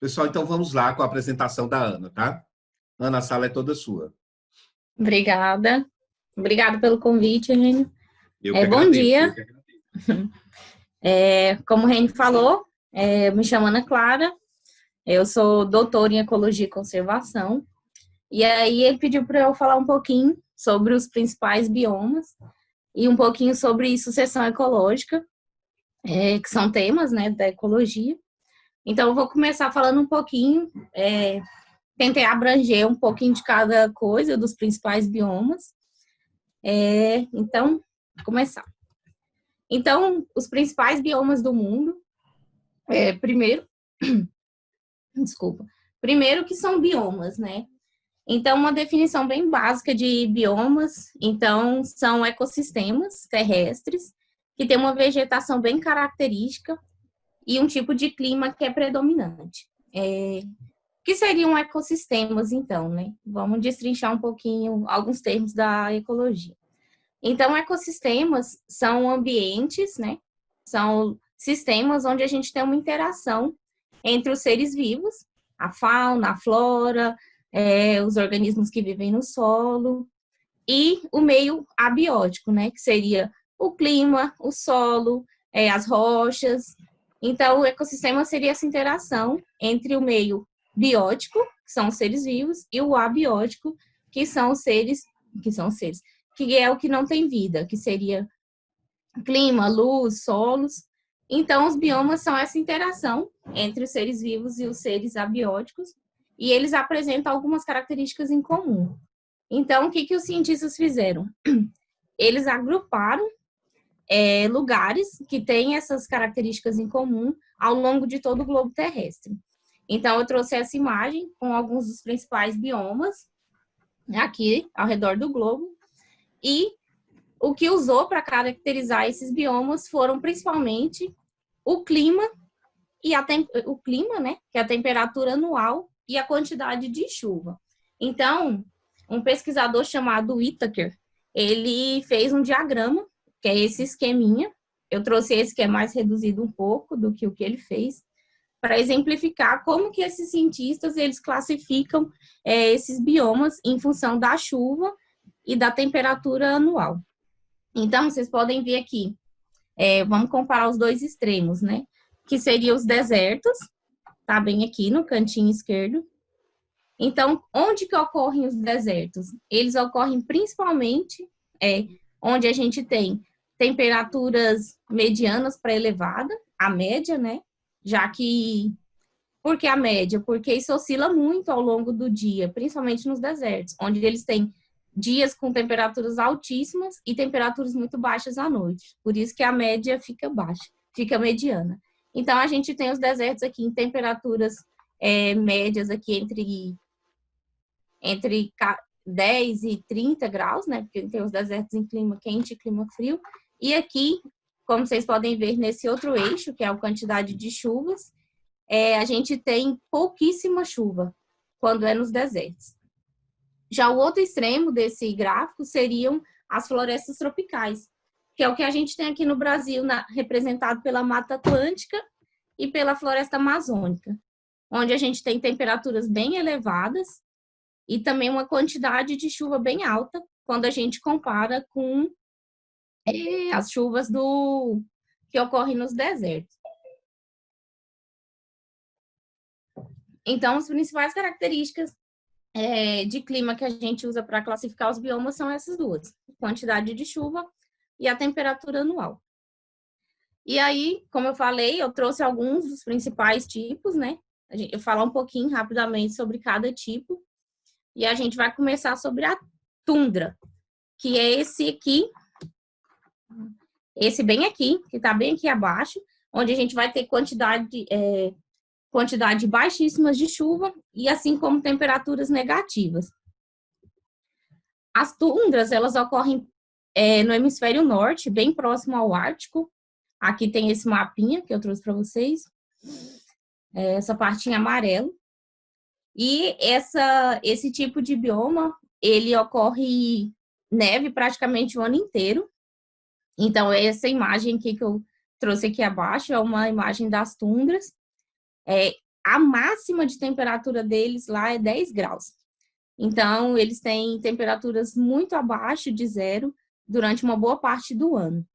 Pessoal, então vamos lá com a apresentação da Ana, tá? Ana, a sala é toda sua. Obrigada. Obrigada pelo convite, Reni. Eu que Bom agradeço. dia. Como o Reni falou, me chamo Ana Clara, eu sou doutora em Ecologia e Conservação. E aí ele pediu para eu falar um pouquinho sobre os principais biomas e um pouquinho sobre sucessão ecológica, que são temas, né, da ecologia. Então eu vou começar falando um pouquinho, tentei abranger um pouquinho de cada coisa dos principais biomas. Então, vou começar. Então, os principais biomas do mundo, primeiro, primeiro que são biomas, né? Então, uma definição bem básica de biomas, então, são ecossistemas terrestres que têm uma vegetação bem característica e um tipo de clima que é predominante. O que seriam ecossistemas, então, né? Vamos destrinchar um pouquinho alguns termos da ecologia. Então, ecossistemas são ambientes, né? São sistemas onde a gente tem uma interação entre os seres vivos, a fauna, a flora, os organismos que vivem no solo, e o meio abiótico, né? Que seria o clima, o solo, as rochas. Então, o ecossistema seria essa interação entre o meio biótico, que são os seres vivos, e o abiótico, que são os seres, que é o que não tem vida, que seria clima, luz, solos. Então, os biomas são essa interação entre os seres vivos e os seres abióticos, e eles apresentam algumas características em comum. Então, o que os cientistas fizeram? Eles agruparam lugares que têm essas características em comum ao longo de todo o globo terrestre. Então, eu trouxe essa imagem com alguns dos principais biomas aqui ao redor do globo, e o que usou para caracterizar esses biomas foram principalmente o clima o clima, né, que é a temperatura anual e a quantidade de chuva. Então, um pesquisador chamado Whittaker, ele fez um diagrama, que é esse esqueminha. Eu trouxe esse que é mais reduzido um pouco do que o que ele fez, para exemplificar como que esses cientistas eles classificam esses biomas em função da chuva e da temperatura anual. Então, vocês podem ver aqui, vamos comparar os dois extremos, né? Que seriam os desertos, tá bem aqui no cantinho esquerdo. Então, onde que ocorrem os desertos? Eles ocorrem principalmente onde a gente tem temperaturas medianas para elevada, a média, né? Já que... Por que a média? Porque isso oscila muito ao longo do dia, principalmente nos desertos, onde eles têm dias com temperaturas altíssimas e temperaturas muito baixas à noite. Por isso que a média fica baixa, fica mediana. Então, a gente tem os desertos aqui em temperaturas médias aqui entre 10 e 30 graus, né? Porque tem os desertos em clima quente e clima frio. E aqui, como vocês podem ver nesse outro eixo, que é a quantidade de chuvas, a gente tem pouquíssima chuva quando é nos desertos. Já o outro extremo desse gráfico seriam as florestas tropicais, que é o que a gente tem aqui no Brasil, representado pela Mata Atlântica e pela Floresta Amazônica, onde a gente tem temperaturas bem elevadas e também uma quantidade de chuva bem alta, quando a gente compara com as chuvas que ocorrem nos desertos. Então, as principais características de clima que a gente usa para classificar os biomas são essas duas: quantidade de chuva e a temperatura anual. E aí, como eu falei, eu trouxe alguns dos principais tipos, né? Eu vou falar um pouquinho rapidamente sobre cada tipo. E a gente vai começar sobre a tundra, que é esse aqui, esse bem aqui, que está bem aqui abaixo, onde a gente vai ter quantidade baixíssimas de chuva e assim como temperaturas negativas. As tundras, elas ocorrem no hemisfério norte, bem próximo ao Ártico. Aqui tem esse mapinha que eu trouxe para vocês, essa partinha amarela. E esse tipo de bioma, ele ocorre neve praticamente o ano inteiro. Então, essa imagem aqui que eu trouxe aqui abaixo é uma imagem das tundras. a máxima de temperatura deles lá é 10 graus. Então, eles têm temperaturas muito abaixo de zero durante uma boa parte do ano.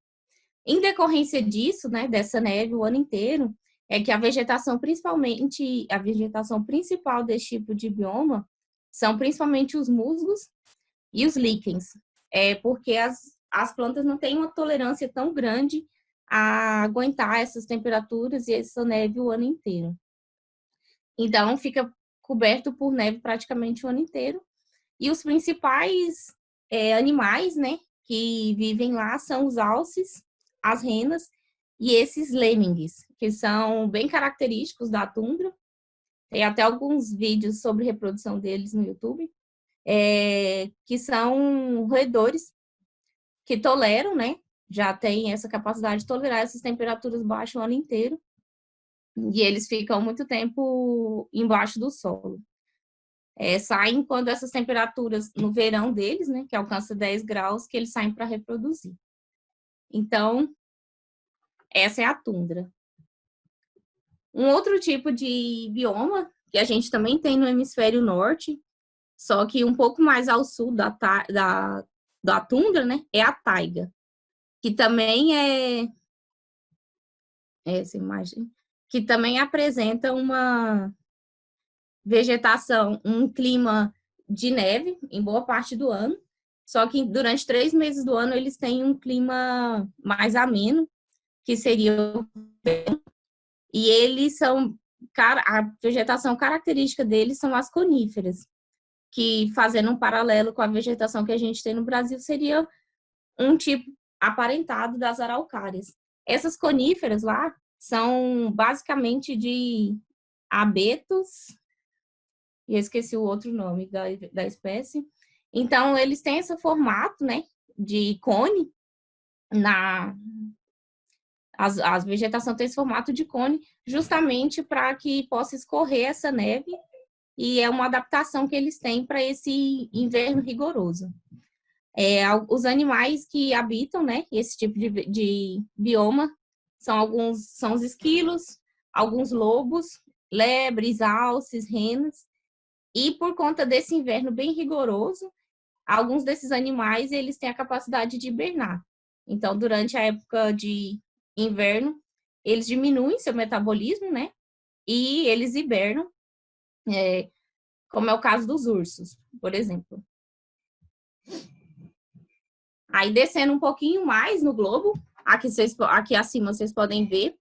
Em decorrência disso, né, dessa neve o ano inteiro, é que a vegetação, principalmente, a vegetação principal desse tipo de bioma são principalmente os musgos e os líquens, porque as plantas não têm uma tolerância tão grande a aguentar essas temperaturas e essa neve o ano inteiro. Então, fica coberto por neve praticamente o ano inteiro. E os principais animais, né, que vivem lá são os alces, as renas e esses lêmmingues, que são bem característicos da tundra. Tem até alguns vídeos sobre reprodução deles no YouTube, que são roedores que toleram, né, já tem essa capacidade de tolerar essas temperaturas baixas o ano inteiro. E eles ficam muito tempo embaixo do solo. Saem quando essas temperaturas, no verão deles, né, que alcança 10 graus, que eles saem para reproduzir. Então, essa é a tundra. Um outro tipo de bioma, que a gente também tem no hemisfério norte, só que um pouco mais ao sul da tundra, né, é a taiga, que também essa imagem, que também apresenta uma vegetação, um clima de neve em boa parte do ano, só que durante 3 meses do ano eles têm um clima mais ameno, que seria o verão, e eles são, a vegetação característica deles são as coníferas, que fazendo um paralelo com a vegetação que a gente tem no Brasil, seria um tipo aparentado das araucárias. Essas coníferas lá são basicamente de abetos, e eu esqueci o outro nome da espécie. Então, eles têm esse formato, né, de cone. A vegetação tem esse formato de cone justamente para que possa escorrer essa neve, e é uma adaptação que eles têm para esse inverno rigoroso. Os animais que habitam, né, esse tipo de bioma são os esquilos, alguns lobos, lebres, alces, renas. E por conta desse inverno bem rigoroso, alguns desses animais eles têm a capacidade de hibernar. Então, durante a época de inverno, eles diminuem seu metabolismo, né? E eles hibernam, como é o caso dos ursos, por exemplo. Aí, descendo um pouquinho mais no globo, aqui acima vocês podem ver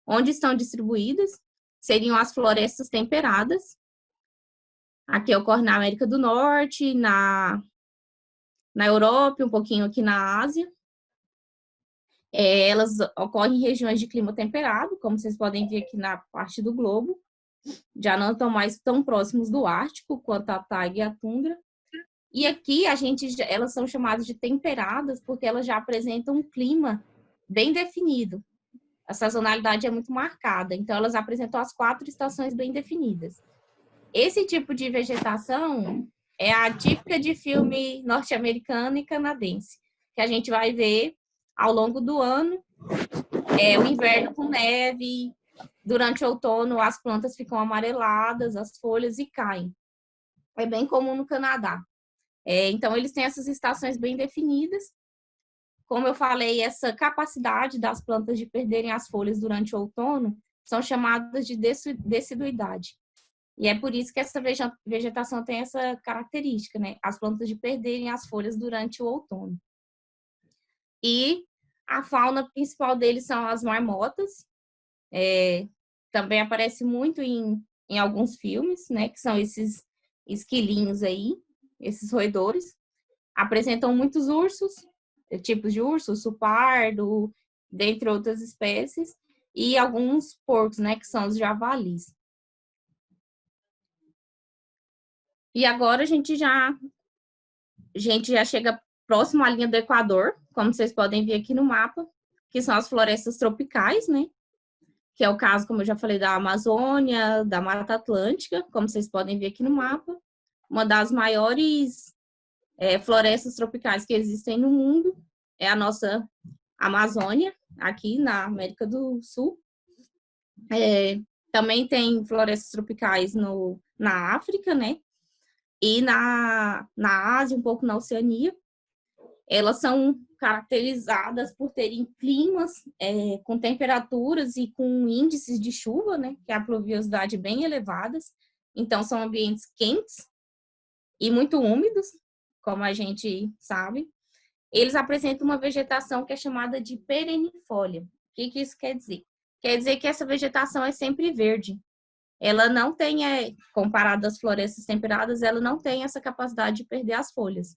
onde estão distribuídas, seriam as florestas temperadas. Aqui ocorre na América do Norte, na Europa, um pouquinho aqui na Ásia. Elas ocorrem em regiões de clima temperado, como vocês podem ver aqui na parte do globo. Já não estão mais tão próximos do Ártico quanto a taiga e a tundra. E aqui elas são chamadas de temperadas porque elas já apresentam um clima bem definido. A sazonalidade é muito marcada, então elas apresentam as 4 estações bem definidas. Esse tipo de vegetação é a típica de filme norte-americano e canadense, que a gente vai ver ao longo do ano. O inverno com neve, durante o outono as plantas ficam amareladas, as folhas e caem. É bem comum no Canadá. Então, eles têm essas estações bem definidas. Como eu falei, essa capacidade das plantas de perderem as folhas durante o outono são chamadas de deciduidade. E é por isso que essa vegetação tem essa característica, né? As plantas de perderem as folhas durante o outono. E a fauna principal deles são as marmotas. Também aparece muito em alguns filmes, né? Que são esses esquilinhos aí, esses roedores. Apresentam muitos ursos, tipos de urso, urso pardo, dentre outras espécies. E alguns porcos, né? Que são os javalis. E agora a gente já chega próximo à linha do Equador, como vocês podem ver aqui no mapa, que são as florestas tropicais, né? Que é o caso, como eu já falei, da Amazônia, da Mata Atlântica, como vocês podem ver aqui no mapa. Uma das maiores florestas tropicais que existem no mundo é a nossa Amazônia, aqui na América do Sul. Também tem florestas tropicais na África, né? E na Ásia, um pouco na Oceania. Elas são caracterizadas por terem climas com temperaturas e com índices de chuva, né? Que é a pluviosidade bem elevadas. Então, são ambientes quentes e muito úmidos, como a gente sabe. Eles apresentam uma vegetação que é chamada de perennifólia. O que isso quer dizer? Quer dizer que essa vegetação é sempre verde. Ela não tem, comparado às florestas temperadas, ela não tem essa capacidade de perder as folhas.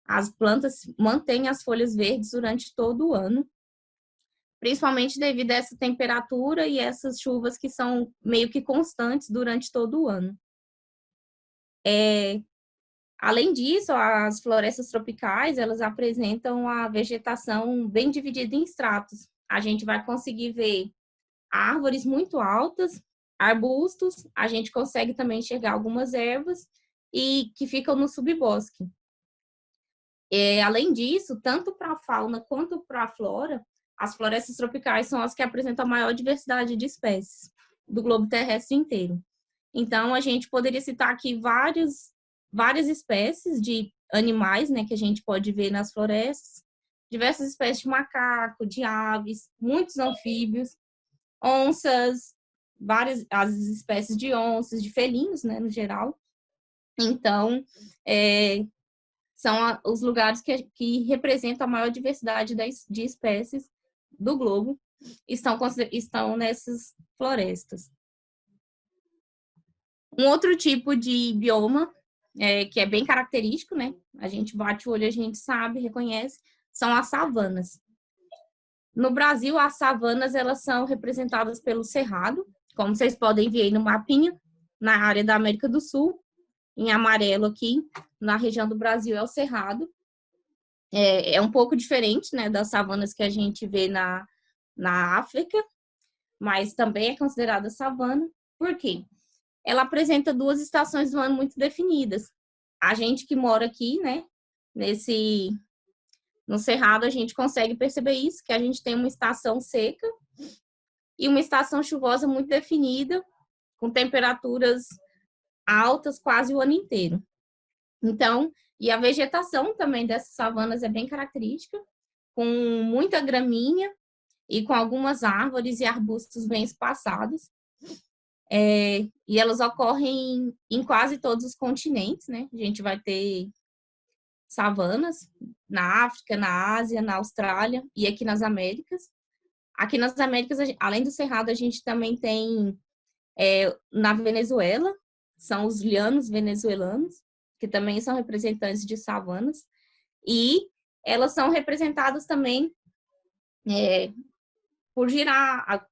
As plantas mantêm as folhas verdes durante todo o ano, principalmente devido a essa temperatura e essas chuvas que são meio que constantes durante todo o ano. Além disso, as florestas tropicais, elas apresentam a vegetação bem dividida em estratos. A gente vai conseguir ver árvores muito altas, arbustos, a gente consegue também enxergar algumas ervas e que ficam no subbosque. Além disso, tanto para a fauna quanto para a flora, as florestas tropicais são as que apresentam a maior diversidade de espécies do globo terrestre inteiro. Então, a gente poderia citar aqui várias espécies de animais, né, que a gente pode ver nas florestas, diversas espécies de macaco, de aves, muitos anfíbios, onças, várias as espécies de onças, de felinos, né, no geral. Então, são os lugares que representam a maior diversidade de espécies do globo, estão nessas florestas. Um outro tipo de bioma, que é bem característico, né? A gente bate o olho, a gente sabe, reconhece, são as savanas. No Brasil, as savanas, elas são representadas pelo cerrado, como vocês podem ver aí no mapinha, na área da América do Sul, em amarelo aqui, na região do Brasil é o cerrado. É um pouco diferente, né, das savanas que a gente vê na África, mas também é considerada savana. Por quê? Ela apresenta 2 estações do ano muito definidas. A gente que mora aqui, né, no Cerrado, a gente consegue perceber isso, que a gente tem uma estação seca e uma estação chuvosa muito definida, com temperaturas altas quase o ano inteiro. Então, e a vegetação também dessas savanas é bem característica, com muita graminha e com algumas árvores e arbustos bem espaçados. E elas ocorrem em quase todos os continentes, né? A gente vai ter savanas na África, na Ásia, na Austrália e aqui nas Américas. Aqui nas Américas, além do cerrado, a gente também tem na Venezuela, são os lianos venezuelanos, que também são representantes de savanas, e elas são representadas também por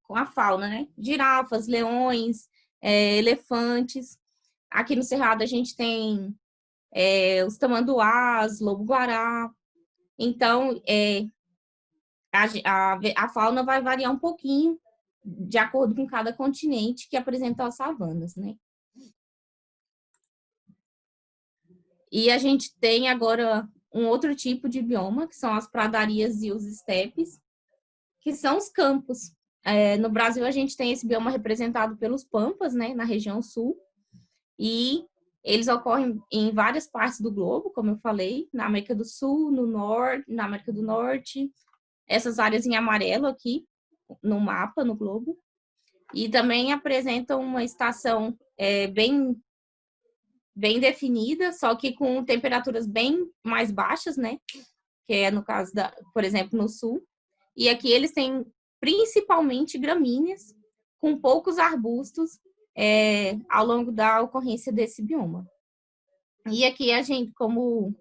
com a fauna, né? Girafas, leões, elefantes. Aqui no Cerrado a gente tem os tamanduás, lobo-guará. Então, a fauna vai variar um pouquinho de acordo com cada continente que apresenta as savanas, né? E a gente tem agora um outro tipo de bioma, que são as pradarias e os estepes, que são os campos. No Brasil, a gente tem esse bioma representado pelos pampas, né, na região sul, e eles ocorrem em várias partes do globo, como eu falei, na América do Sul, no Norte, na América do Norte, essas áreas em amarelo aqui, no mapa, no globo, e também apresentam uma estação bem definida, só que com temperaturas bem mais baixas, né? Que é no caso por exemplo, no sul. E aqui eles têm principalmente gramíneas, com poucos arbustos ao longo da ocorrência desse bioma. E aqui a gente, como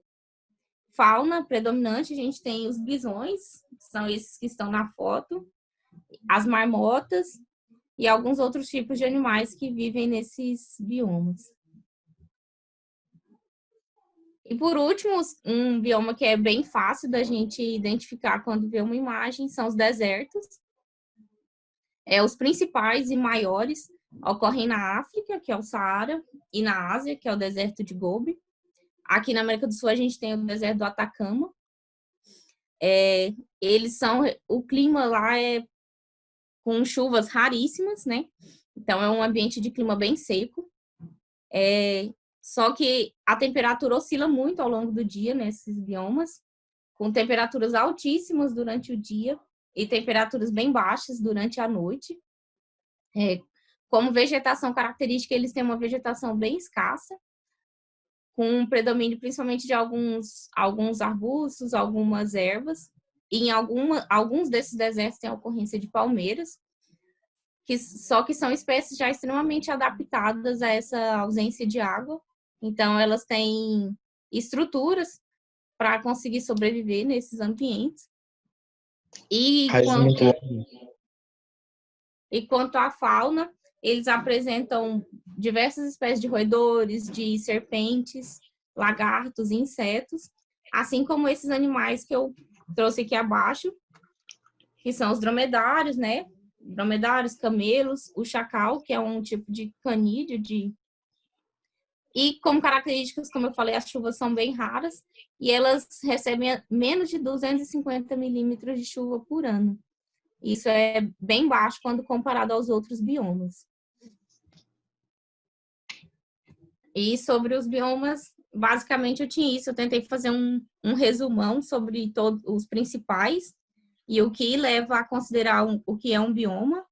fauna predominante, a gente tem os bisões, que são esses que estão na foto, as marmotas e alguns outros tipos de animais que vivem nesses biomas. E por último, um bioma que é bem fácil da gente identificar quando vê uma imagem são os desertos. Os principais e maiores ocorrem na África, que é o Saara, e na Ásia, que é o deserto de Gobi. Aqui na América do Sul a gente tem o deserto do Atacama. O clima lá é com chuvas raríssimas, né? Então, é um ambiente de clima bem seco. Só que a temperatura oscila muito ao longo do dia nesses biomas, com temperaturas altíssimas durante o dia e temperaturas bem baixas durante a noite. Como vegetação característica, eles têm uma vegetação bem escassa, com um predomínio principalmente de alguns arbustos, algumas ervas, e em alguns desses desertos tem a ocorrência de palmeiras, só que são espécies já extremamente adaptadas a essa ausência de água, então elas têm estruturas para conseguir sobreviver nesses ambientes. E quanto à fauna, eles apresentam diversas espécies de roedores, de serpentes, lagartos, insetos, assim como esses animais que eu trouxe aqui abaixo, que são os dromedários, né? Dromedários, camelos, o chacal, que é um tipo de canídeo. E como características, como eu falei, as chuvas são bem raras e elas recebem menos de 250 milímetros de chuva por ano. Isso é bem baixo quando comparado aos outros biomas. E sobre os biomas, basicamente eu tinha isso. Eu tentei fazer um resumão sobre todos os principais e o que leva a considerar o que é um bioma.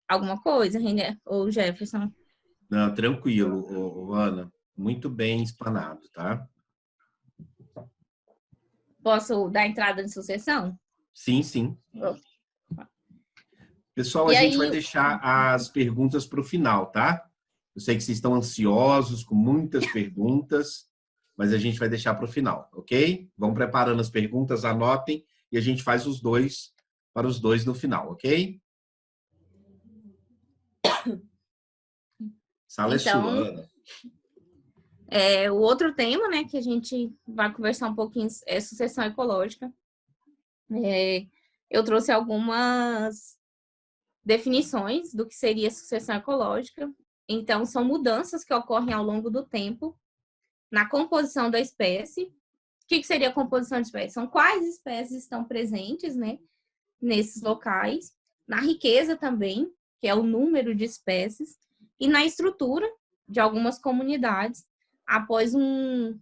Alguma coisa, René ou Jefferson? Não, tranquilo, Ana. Muito bem explanado, tá? Posso dar entrada em sucessão? Sim, sim. Pessoal, a E gente vai aí, deixar as perguntas para o final, tá? Eu sei que vocês estão ansiosos com muitas perguntas, mas a gente vai deixar para o final, ok? Vão preparando as perguntas, anotem e a gente faz os dois para os dois no final, ok? Sala é sua, então, Ana. o outro tema, né, que a gente vai conversar um pouquinho é sucessão ecológica. Eu trouxe algumas definições do que seria sucessão ecológica. Então, são mudanças que ocorrem ao longo do tempo na composição da espécie. O que seria a composição de espécie? São quais espécies estão presentes, né, nesses locais, na riqueza também, que é o número de espécies, e na estrutura de algumas comunidades após um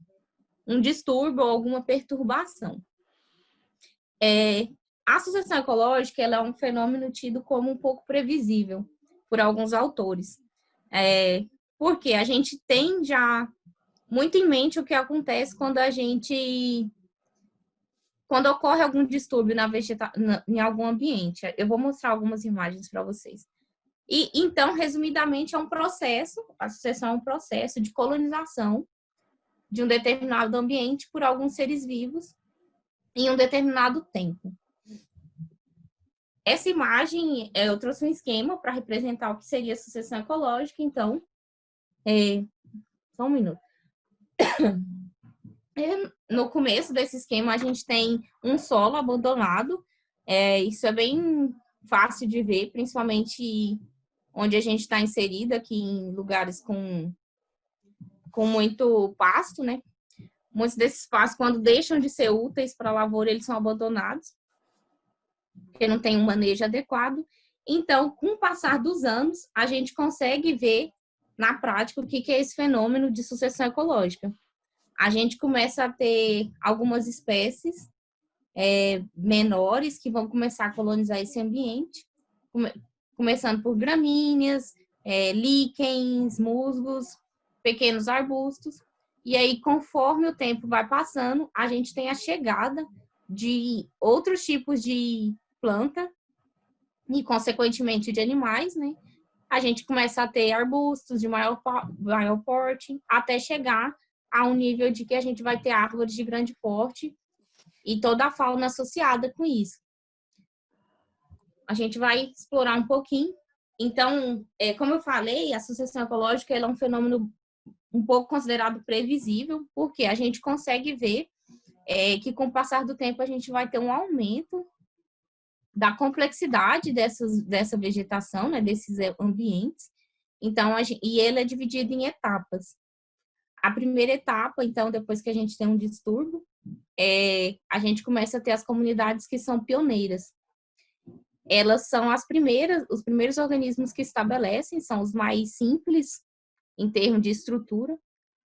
distúrbio ou alguma perturbação. A sucessão ecológica ela é um fenômeno tido como um pouco previsível por alguns autores, porque a gente tem já muito em mente o que acontece quando ocorre algum distúrbio em algum ambiente. Eu vou mostrar algumas imagens para vocês. E então, resumidamente, é um processo, a sucessão é um processo de colonização de um determinado ambiente por alguns seres vivos em um determinado tempo. Essa imagem, eu trouxe um esquema para representar o que seria a sucessão ecológica, então, só um minuto. No começo desse esquema, a gente tem um solo abandonado, isso é bem fácil de ver, principalmente onde a gente está inserido, aqui em lugares com muito pasto, né? Muitos desses pastos, quando deixam de ser úteis para a lavoura, eles são abandonados, porque não tem um manejo adequado. Então, com o passar dos anos, a gente consegue ver na prática o que é esse fenômeno de sucessão ecológica. A gente começa a ter algumas espécies menores que vão começar a colonizar esse ambiente, começando por gramíneas, líquens, musgos, pequenos arbustos. E aí, conforme o tempo vai passando, a gente tem a chegada de outros tipos de planta e, consequentemente, de animais, né? A gente começa a ter arbustos de maior porte, até chegar a um nível de que a gente vai ter árvores de grande porte e toda a fauna associada com isso. A gente vai explorar um pouquinho. Então, como eu falei, a sucessão ecológica ela é um fenômeno um pouco considerado previsível, porque a gente consegue ver que com o passar do tempo a gente vai ter um aumento da complexidade dessa vegetação, né, desses ambientes. Então, e ele é dividido em etapas. A primeira etapa, então, depois que a gente tem um distúrbio, a gente começa a ter as comunidades que são pioneiras. elas são os primeiros organismos que estabelecem, são os mais simples em termos de estrutura,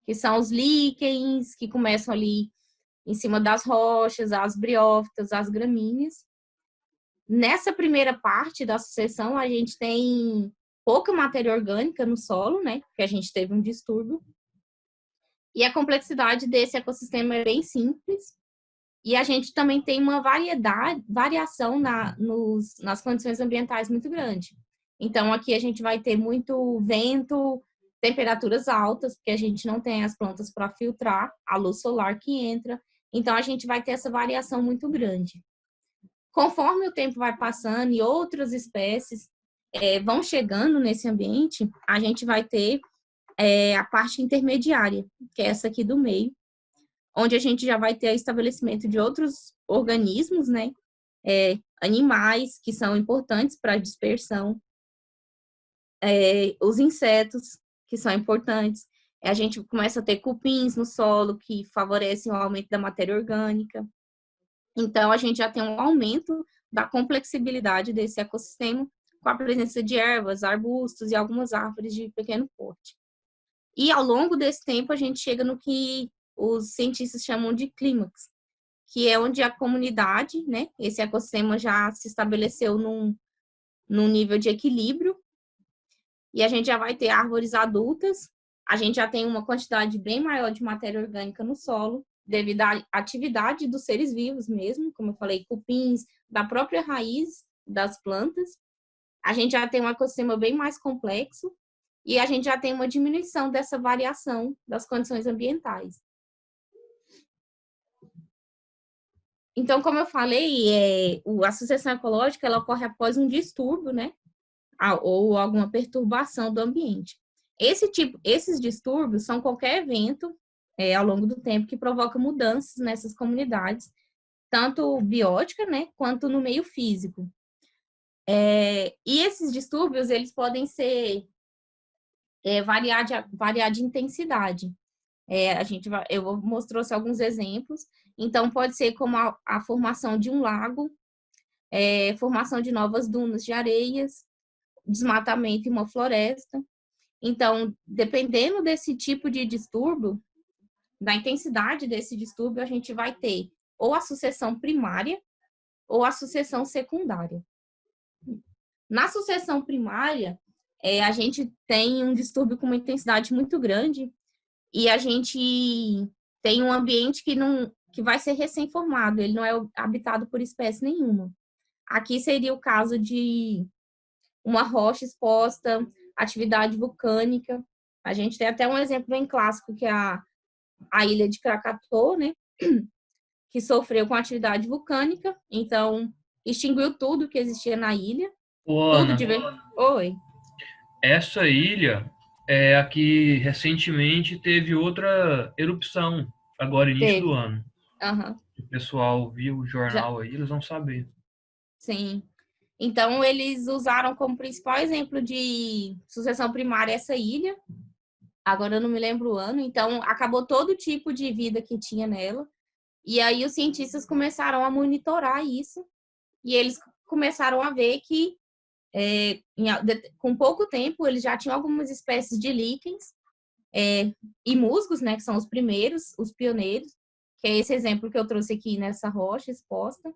que são os líquens, que começam ali em cima das rochas, as briófitas, as gramíneas. Nessa primeira parte da sucessão, a gente tem pouca matéria orgânica no solo, né? Porque a gente teve um distúrbio. E a complexidade desse ecossistema é bem simples. E a gente também tem uma variação nas condições ambientais muito grande. Então, aqui a gente vai ter muito vento, temperaturas altas, porque a gente não tem as plantas para filtrar a luz solar que entra. Então, a gente vai ter essa variação muito grande. Conforme o tempo vai passando e outras espécies vão chegando nesse ambiente, a gente vai ter a parte intermediária, que é essa aqui do meio, onde a gente já vai ter o estabelecimento de outros organismos, né? Animais que são importantes para a dispersão, os insetos que são importantes. A gente começa a ter cupins no solo que favorecem o aumento da matéria orgânica. Então, a gente já tem um aumento da complexibilidade desse ecossistema com a presença de ervas, arbustos e algumas árvores de pequeno porte. E ao longo desse tempo, a gente chega no que os cientistas chamam de clímax, que é onde a comunidade, né, esse ecossistema já se estabeleceu num nível de equilíbrio, e a gente já vai ter árvores adultas, a gente já tem uma quantidade bem maior de matéria orgânica no solo, devido à atividade dos seres vivos mesmo, como eu falei, cupins, da própria raiz das plantas. A gente já tem um ecossistema bem mais complexo, e a gente já tem uma diminuição dessa variação das condições ambientais. Então, como eu falei, a sucessão ecológica ela ocorre após um distúrbio, né? Ou alguma perturbação do ambiente. Esses distúrbios são qualquer evento ao longo do tempo que provoca mudanças nessas comunidades, tanto biótica, né, quanto no meio físico. E esses distúrbios eles podem ser variar de intensidade. Eu trouxe alguns exemplos. Então, pode ser como a formação de um lago, formação de novas dunas de areias, desmatamento em uma floresta. Então, dependendo desse tipo de distúrbio, da intensidade desse distúrbio, a gente vai ter ou a sucessão primária ou a sucessão secundária. Na sucessão primária, a gente tem um distúrbio com uma intensidade muito grande e a gente tem um ambiente que vai ser recém-formado, ele não é habitado por espécie nenhuma. Aqui seria o caso de uma rocha exposta, atividade vulcânica. A gente tem até um exemplo bem clássico, que é a ilha de Krakatoa, né? Que sofreu com atividade vulcânica, então extinguiu tudo que existia na ilha. Ô, Tudo Ana, de ver. Oi. essa ilha é a que recentemente teve outra erupção, agora início do Teve. ano. Aham. O pessoal viu o Já. jornal aí, eles vão saber. Sim. Então, eles usaram como principal exemplo de sucessão primária essa ilha. Agora eu não me lembro o ano. Então, acabou todo tipo de vida que tinha nela. E aí, os cientistas começaram a monitorar isso. E eles começaram a ver que, com pouco tempo, eles já tinham algumas espécies de líquens e musgos, né? Que são os primeiros, os pioneiros. Que é esse exemplo que eu trouxe aqui nessa rocha exposta.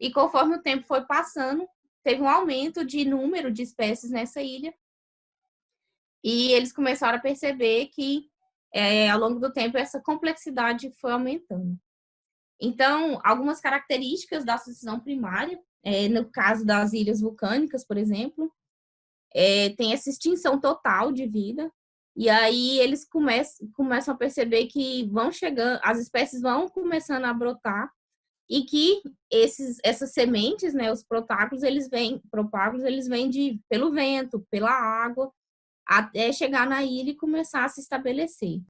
E conforme o tempo foi passando, teve um aumento de número de espécies nessa ilha. E eles começaram a perceber que, ao longo do tempo, essa complexidade foi aumentando. Então, algumas características da sucessão primária, no caso das ilhas vulcânicas, por exemplo, tem essa extinção total de vida. E aí eles começam a perceber que vão chegando, as espécies vão começando a brotar e que essas sementes, né, os propágulos, eles vêm pelo vento, pela água, até chegar na ilha e começar a se estabelecer.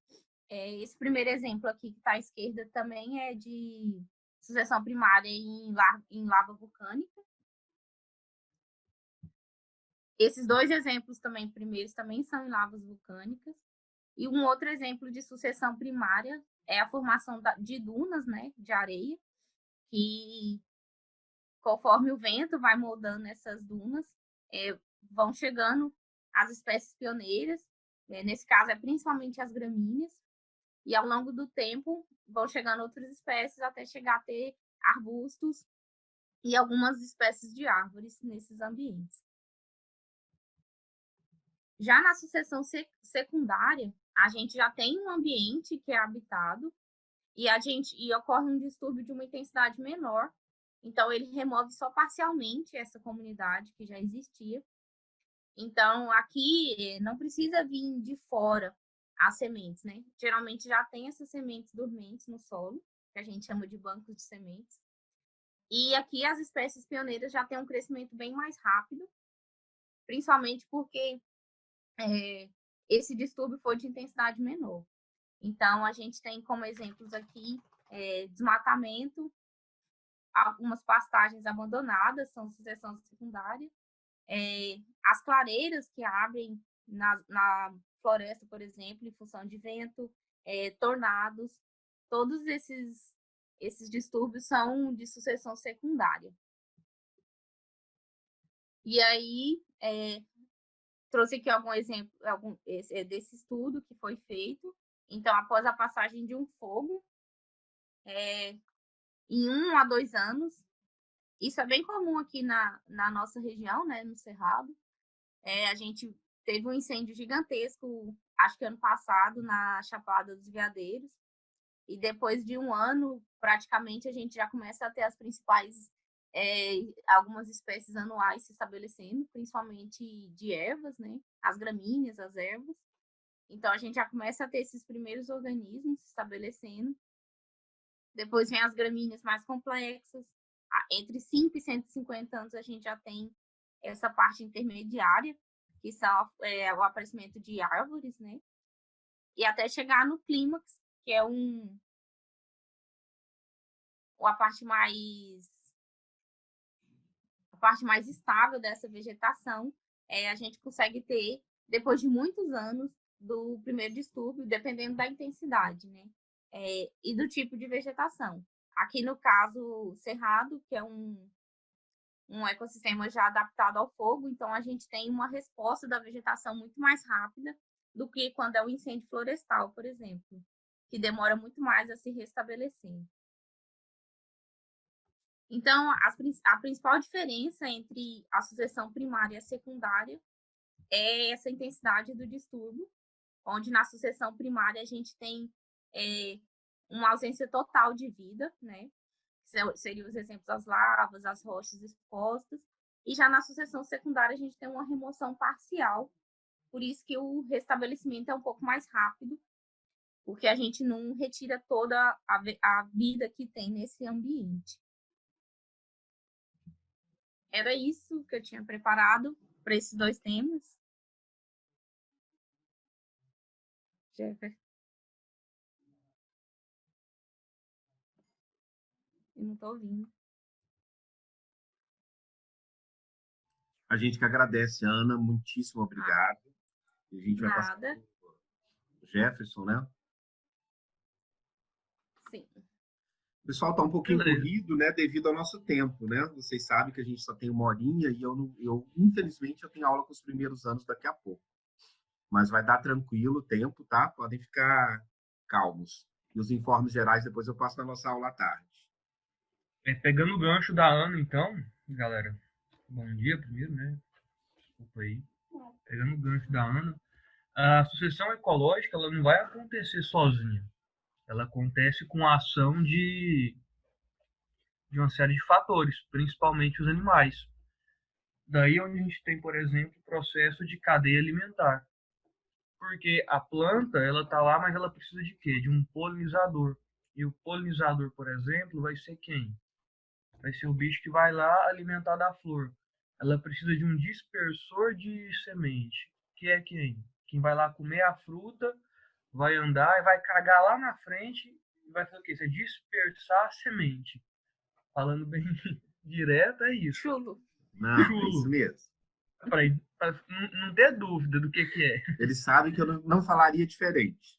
Esse primeiro exemplo aqui que está à esquerda também é de sucessão primária em lava vulcânica. Esses dois exemplos também, primeiros, também são em lavas vulcânicas. E um outro exemplo de sucessão primária é a formação de dunas, né, de areia, que conforme o vento vai moldando essas dunas, vão chegando as espécies pioneiras, nesse caso é principalmente as gramíneas, e ao longo do tempo vão chegando outras espécies até chegar a ter arbustos e algumas espécies de árvores nesses ambientes. Já na sucessão secundária, a gente já tem um ambiente que é habitado e ocorre um distúrbio de uma intensidade menor. Então, ele remove só parcialmente essa comunidade que já existia. Então, aqui não precisa vir de fora as sementes, né? Geralmente já tem essas sementes dormentes no solo, que a gente chama de bancos de sementes. E aqui as espécies pioneiras já têm um crescimento bem mais rápido, principalmente porque esse distúrbio foi de intensidade menor. Então, a gente tem como exemplos aqui desmatamento, algumas pastagens abandonadas, são sucessão secundária, as clareiras que abrem na floresta, por exemplo, em função de vento, tornados, todos esses distúrbios são de sucessão secundária. E aí, trouxe aqui algum exemplo desse estudo que foi feito. Então, após a passagem de um fogo, em 1 a 2 anos, isso é bem comum aqui na nossa região, né, no Cerrado. A gente teve um incêndio gigantesco, acho que ano passado, na Chapada dos Veadeiros. E depois de 1 ano, praticamente, a gente já começa a ter as principais, algumas espécies anuais se estabelecendo, principalmente de ervas, né? As gramíneas, as ervas. Então, a gente já começa a ter esses primeiros organismos se estabelecendo. Depois vem as gramíneas mais complexas. Entre 5 e 150 anos, a gente já tem essa parte intermediária, que são o aparecimento de árvores, né? E até chegar no clímax, que é a parte mais estável dessa vegetação, a gente consegue ter, depois de muitos anos do primeiro distúrbio, dependendo da intensidade, né? E do tipo de vegetação. Aqui no caso Cerrado, que é um ecossistema já adaptado ao fogo, então a gente tem uma resposta da vegetação muito mais rápida do que quando é o incêndio florestal, por exemplo, que demora muito mais a se restabelecer. Então, a principal diferença entre a sucessão primária e a secundária é essa intensidade do distúrbio, onde na sucessão primária a gente tem uma ausência total de vida, né? Seriam os exemplos das lavas, as rochas expostas, e já na sucessão secundária a gente tem uma remoção parcial, por isso que o restabelecimento é um pouco mais rápido, porque a gente não retira toda a vida que tem nesse ambiente. Era isso que eu tinha preparado para esses 2 temas. Jefferson. Eu não estou ouvindo. A gente que agradece, Ana. Muitíssimo obrigado. E a gente vai passar para o Jefferson, né? Sim. O pessoal está um pouquinho corrido, né, devido ao nosso tempo, né? Vocês sabem que a gente só tem 1 horinha e infelizmente, eu tenho aula com os primeiros anos daqui a pouco. Mas vai dar tranquilo o tempo, tá? Podem ficar calmos. E os informes gerais depois eu passo na nossa aula à tarde. Pegando o gancho da Ana, então, galera, bom dia primeiro, né? Desculpa aí. Pegando o gancho da Ana, a sucessão ecológica ela não vai acontecer sozinha. Ela acontece com a ação de uma série de fatores, principalmente os animais. Daí onde a gente tem, por exemplo, o processo de cadeia alimentar. Porque a planta, ela está lá, mas ela precisa de quê? De um polinizador. E o polinizador, por exemplo, vai ser quem? Vai ser o bicho que vai lá alimentar da flor. Ela precisa de um dispersor de semente, que é quem? Quem vai lá comer a fruta, vai andar e vai cagar lá na frente e vai fazer o quê? Isso é dispersar a semente. Falando bem direto, é isso. Chulo. Não, é isso mesmo. Para não ter dúvida do que é. Eles sabem que eu não falaria diferente.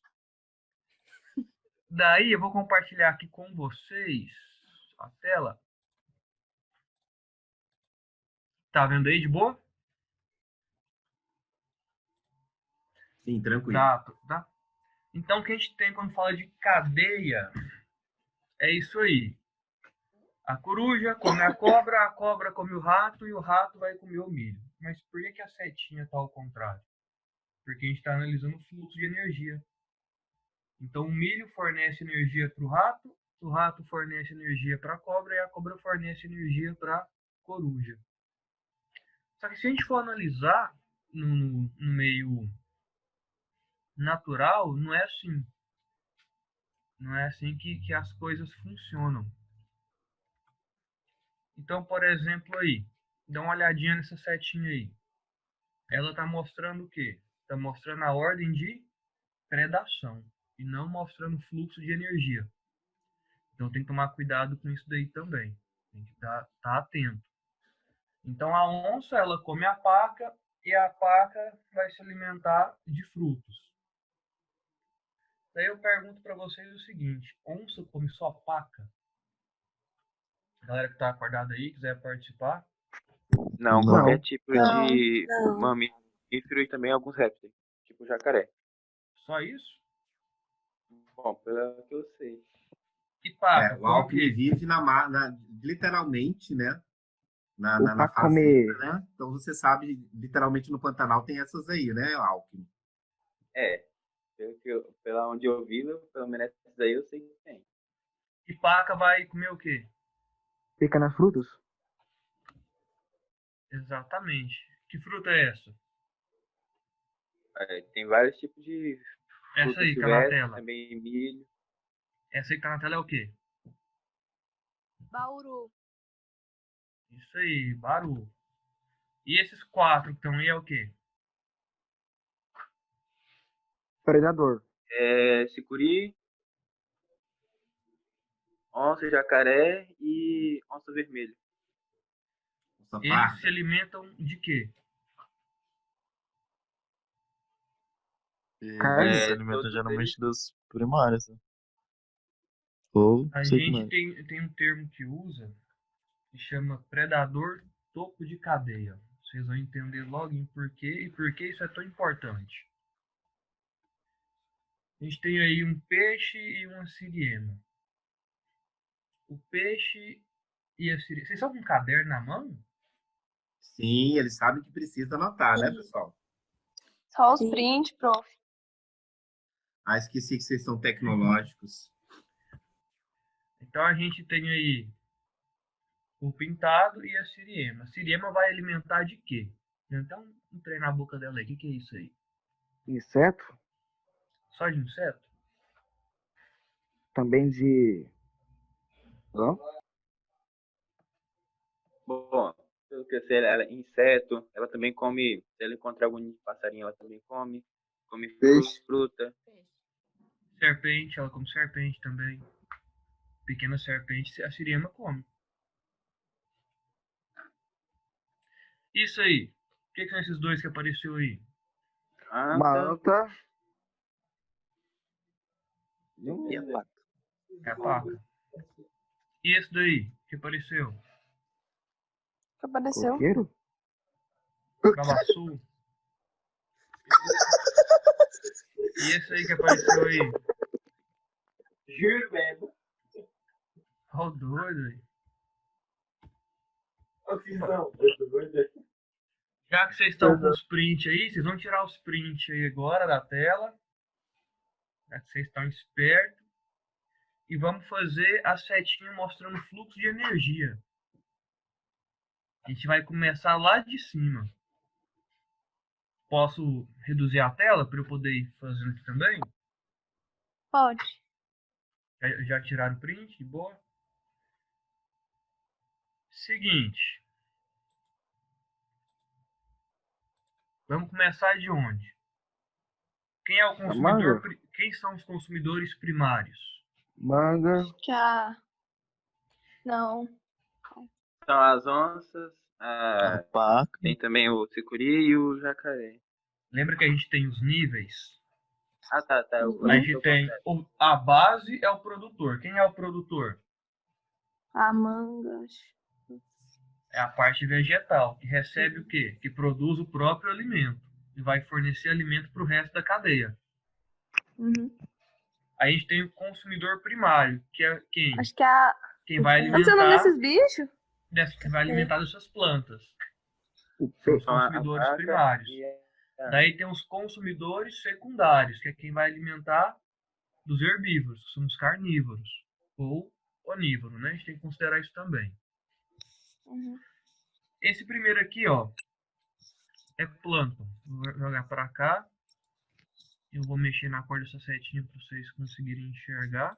Daí eu vou compartilhar aqui com vocês a tela. Tá vendo aí de boa? Sim, tranquilo. Tá. Então, o que a gente tem quando fala de cadeia é isso aí. A coruja come a cobra come o rato e o rato vai comer o milho. Mas por que a setinha está ao contrário? Porque a gente está analisando o fluxo de energia. Então, o milho fornece energia para o rato fornece energia para a cobra e a cobra fornece energia para a coruja. Só que se a gente for analisar no meio natural, não é assim. Não é assim que as coisas funcionam. Então, por exemplo, aí, dá uma olhadinha nessa setinha aí. Ela está mostrando o quê? Está mostrando a ordem de predação e não mostrando fluxo de energia. Então tem que tomar cuidado com isso daí também. Tem que estar atento. Então a onça ela come a paca e a paca vai se alimentar de frutos. Daí eu pergunto para vocês o seguinte: onça come só paca? A galera que está acordada aí, quiser participar. Não, Não. qualquer tipo Não, de não. mamífero e também alguns répteis, tipo jacaré. Só isso? Bom, pelo que eu sei. E paca, O come o Alckmin quê? vive literalmente, né? Na Pra fazenda, comer. né? Então você sabe, literalmente no Pantanal tem essas aí, né, Alckmin? Pela onde eu vivo, pelo menos esses daí eu sei que tem. E paca vai comer o quê? Fica nas frutas? Exatamente. Que fruta é essa? Tem vários tipos de Essa frutas aí que tá na silvestres, tela. também milho. Essa aí que tá na tela é o quê? Bauru. Isso aí, baru. E esses 4 que estão aí é o quê? Predador. Sicuri, onça, jacaré e onça vermelha. Onça Eles parda. se alimentam de quê? Carne? Eles se alimentam Todos geralmente eles- das primárias, né? Ou A sei que gente mais. tem um termo que usa que chama predador topo de cadeia. Vocês vão entender logo em porquê e por que isso é tão importante. A gente tem aí um peixe e uma siriema. O peixe e a siriema. Vocês estão com um caderno na mão? Sim, eles sabem que precisa anotar, né, pessoal? Só os Sim. prints, prof. Ah, esqueci que vocês são tecnológicos. Então a gente tem aí o pintado e a siriema. A siriema vai alimentar de quê? Então, um trem na boca dela aí. O que é isso aí? Inseto? Só de inseto? Também de. Hã? Bom, pelo que eu sei, ela é inseto, ela também come, se ela encontrar algum passarinho, ela também come. Come Peixe. fruta. Serpente, ela come serpente também. Pequena serpente, a siriema come. Isso aí. O que são esses dois que apareceu aí? Uma Anta anta. e a paca. É a paca. E esse daí que apareceu? Que apareceu. Coqueiro? Babaçu. E esse aí que apareceu aí? Juro, velho. Ó, o doido aí. Já que vocês estão com os prints aí, vocês vão tirar os prints aí agora da tela. Já que vocês estão espertos. E vamos fazer a setinha mostrando o fluxo de energia. A gente vai começar lá de cima. Posso reduzir a tela para eu poder ir fazendo aqui também? Pode. Já tiraram o print? De boa? Seguinte. Vamos começar de onde? Quem é o consumidor? manga? Quem são os consumidores primários? Manga. Já. Não. São as onças, A paca. tem também o sicuri e o jacaré. Lembra que a gente tem os níveis? Ah, tá. A gente tem a base é o produtor. Quem é o produtor? A manga. é a parte vegetal, que recebe o quê? Que produz o próprio alimento e vai fornecer alimento para o resto da cadeia. Uhum. Aí a gente tem o consumidor primário, que é quem? Acho que é a. Quem vai Não sei o nome alimentar, desses bichos? que vai alimentar dessas plantas. O São os peixe. São a consumidores vaca primários. e a... Daí tem os consumidores secundários, que é quem vai alimentar dos herbívoros, que são os carnívoros, ou onívoros, né? A gente tem que considerar isso também. Uhum. Esse primeiro aqui, ó, é plâncton. Vou jogar para cá. Eu vou mexer na cor dessa setinha para vocês conseguirem enxergar.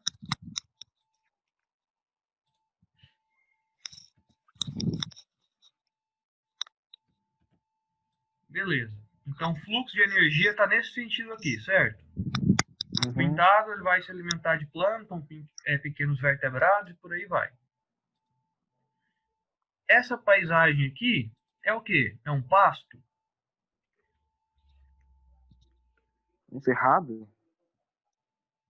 Beleza. Então, o fluxo de energia está nesse sentido aqui, certo? O pintado ele vai se alimentar de plâncton, pequenos vertebrados e por aí vai. Essa paisagem aqui é o quê? É um pasto? Um cerrado?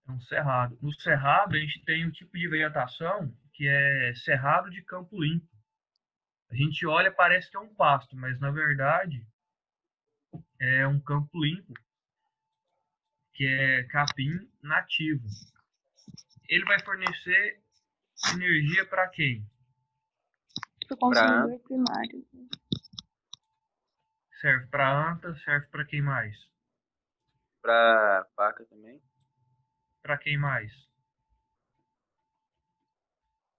É um cerrado. No cerrado, a gente tem um tipo de vegetação que é cerrado de campo limpo. A gente olha, parece que é um pasto, mas na verdade é um campo limpo, que é capim nativo. Ele vai fornecer energia para quem? Pro consumidor primário. Serve para anta, serve para quem mais? Pra vaca também. Para quem mais?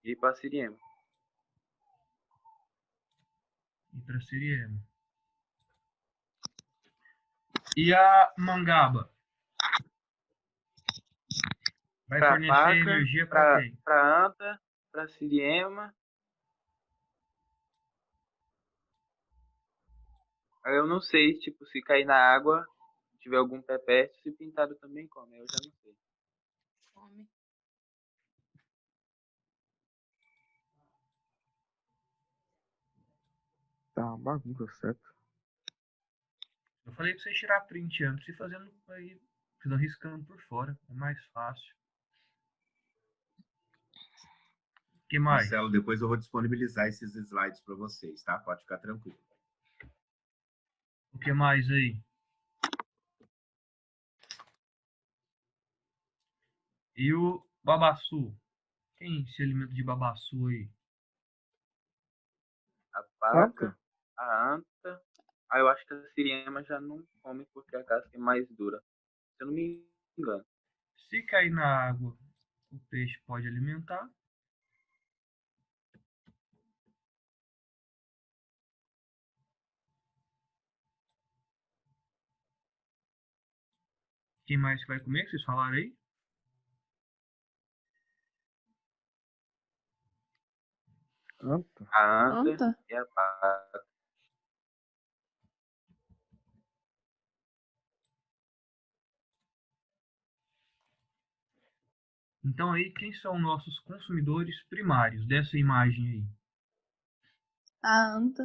E pra siriema. E para siriema. E a mangaba? Vai Pra fornecer vaca, energia para quem? pra anta, pra siriema. Aí eu não sei, tipo, se cair na água, tiver algum pé perto, se pintado também come. Eu já não sei. Tá uma bagunça, certo? Eu falei para você tirar print antes e fazendo aí, fazendo riscando por fora. É mais fácil. O que mais? Marcelo, depois eu vou disponibilizar esses slides para vocês, tá? Pode ficar tranquilo. O que mais aí? E o babaçu? Quem se alimenta de babaçu aí? A vaca, a anta. Ah, eu acho que a siriema já não come porque a casca é mais dura. Se eu não me engano. Se cair na água, o peixe pode alimentar. Quem mais que vai comer, que vocês falaram aí? Anta? A anta Anta? e a vaca. Então aí, quem são nossos consumidores primários dessa imagem aí? A anta.